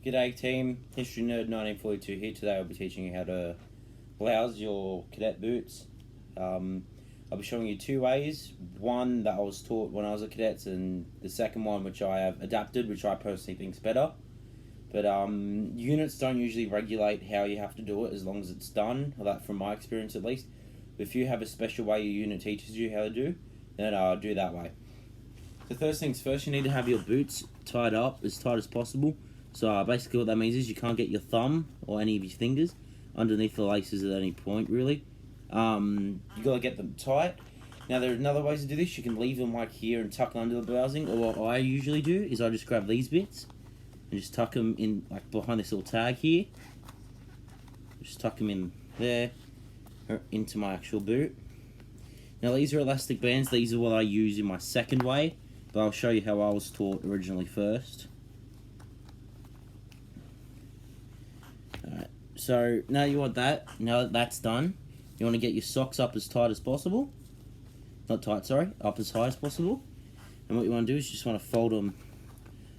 G'day team, History Nerd 1942 here. Today I'll be teaching you how to blouse your cadet boots. I'll be showing you two ways. One that I was taught when I was a cadet, and the second one which I have adapted, which I personally think is better. But units don't usually regulate how you have to do it as long as it's done, or that from my experience at least. If you have a special way your unit teaches you how to do, then do that way. So first things first, you need to have your boots tied up as tight as possible. So basically what that means is you can't get your thumb or any of your fingers underneath the laces at any point, really. You got to get them tight. Now there are another ways to do this. You can leave them like here and tuck them under the blousing, or what I usually do is I just grab these bits and just tuck them in like behind this little tag here. Just tuck them in there or into my actual boot. Now these are elastic bands. These are what I use in my second way, but I'll show you how I was taught originally first. Alright, so now you want that. Now that that's done, you want to get your socks up as tight as possible. Not tight, sorry, up as high as possible. And what you want to do is you just want to fold them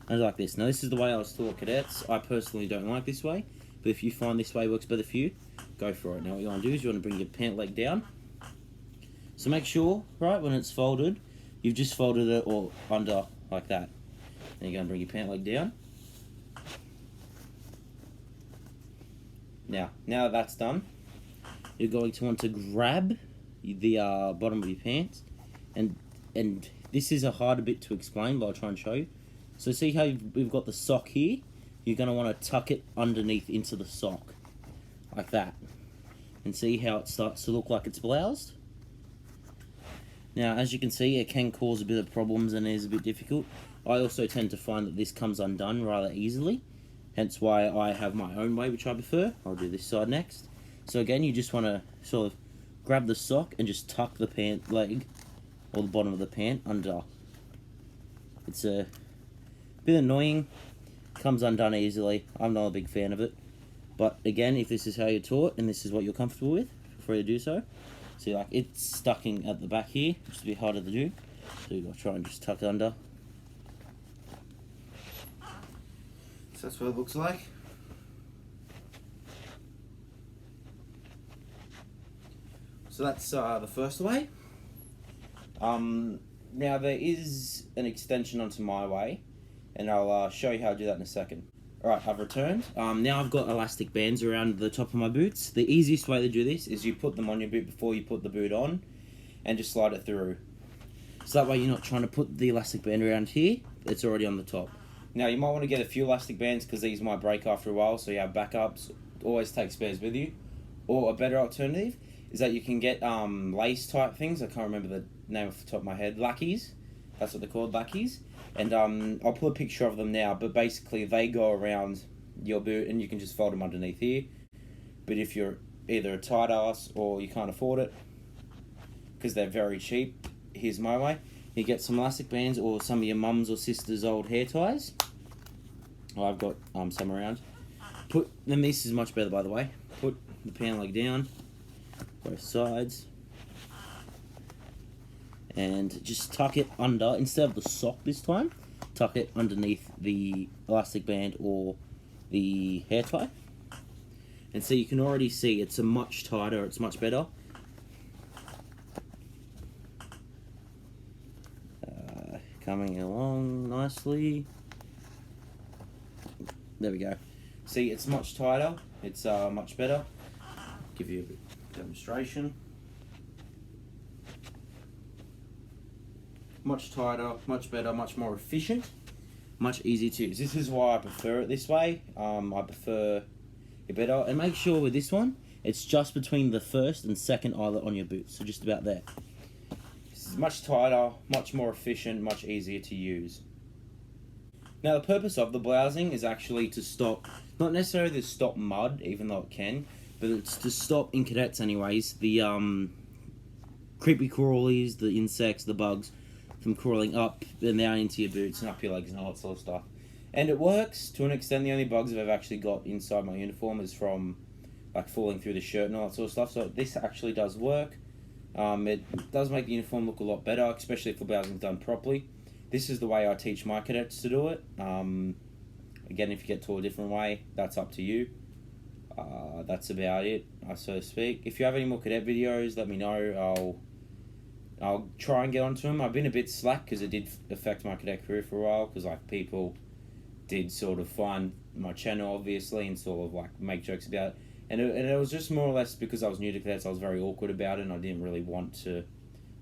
like this. Now this is the way I was taught cadets. I personally don't like this way, but if you find this way works better for you, go for it. Now what you want to do is you want to bring your pant leg down. So make sure, right, when it's folded, you've just folded it all under like that. Then you're going to bring your pant leg down. Now that that's done, you're going to want to grab the bottom of your pants, and this is a harder bit to explain, but I'll try and show you. So see how we've got the sock here? You're going to want to tuck it underneath into the sock, like that. And see how it starts to look like it's bloused? Now, as you can see, it can cause a bit of problems and is a bit difficult. I also tend to find that this comes undone rather easily, hence why I have my own way, which I prefer. I'll do this side next. So again, you just want to sort of grab the sock and just tuck the pant leg, or the bottom of the pant, under. It's a bit annoying, comes undone easily. I'm not a big fan of it. But again, if this is how you're taught and this is what you're comfortable with, feel free to do so. See, like, it's stucking at the back here, which is a bit harder to do. So you've got to try and just tuck it under. So that's what it looks like. So that's the first way. Now there is an extension onto my way, and I'll show you how to do that in a second. Alright, I've returned. Now I've got elastic bands around the top of my boots. The easiest way to do this is you put them on your boot before you put the boot on, and just slide it through. So that way you're not trying to put the elastic band around here, it's already on the top. Now you might want to get a few elastic bands because these might break after a while, so you have backups. Always take spares with you. Or a better alternative is that you can get lace type things. I can't remember the name off the top of my head. Lackeys. That's what they're called, lackeys. And I'll put a picture of them now, but basically they go around your boot and you can just fold them underneath here. But if you're either a tight ass or you can't afford it, because they're very cheap, here's my way. You get some elastic bands or some of your mum's or sister's old hair ties. I've got some around. Then this is much better, by the way. Put the pant leg down, both sides, and just tuck it under, instead of the sock this time, tuck it underneath the elastic band or the hair tie. And so you can already see it's a much tighter, it's much better. Coming along nicely. There we go. See, it's much tighter, it's much better. Give you a bit of demonstration. Much tighter, much better, much more efficient, much easier to use. This is why I prefer it this way. I prefer it better. And make sure with this one, it's just between the first and second eyelet on your boot, so just about there. This is much tighter, much more efficient, much easier to use. Now the purpose of the blousing is actually to stop, not necessarily to stop mud, even though it can, but it's to stop, in cadets anyways, the creepy crawlies, the insects, the bugs, from crawling up and down into your boots and up your legs and all that sort of stuff. And it works to an extent. The only bugs I've actually got inside my uniform is from like falling through the shirt and all that sort of stuff. So this actually does work. It does make the uniform look a lot better, especially if the blousing is done properly. This is the way I teach my cadets to do it. Again, if you get taught a different way, that's up to you. That's about it, so to speak. If you have any more cadet videos, let me know. I'll try and get onto them. I've been a bit slack because it did affect my cadet career for a while, because like people did sort of find my channel obviously and sort of like make jokes about it. And it was just more or less because I was new to cadets. I was very awkward about it and I didn't really want to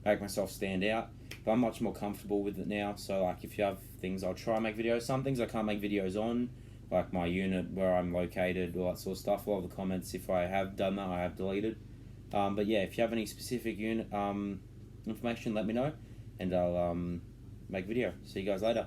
make myself stand out. But I'm much more comfortable with it now. So like if you have things, I'll try and make videos. Some things I can't make videos on, like my unit, where I'm located, all that sort of stuff. A lot of the comments, if I have done that, I have deleted. But yeah, if you have any specific unit information, let me know and I'll make video. See you guys later.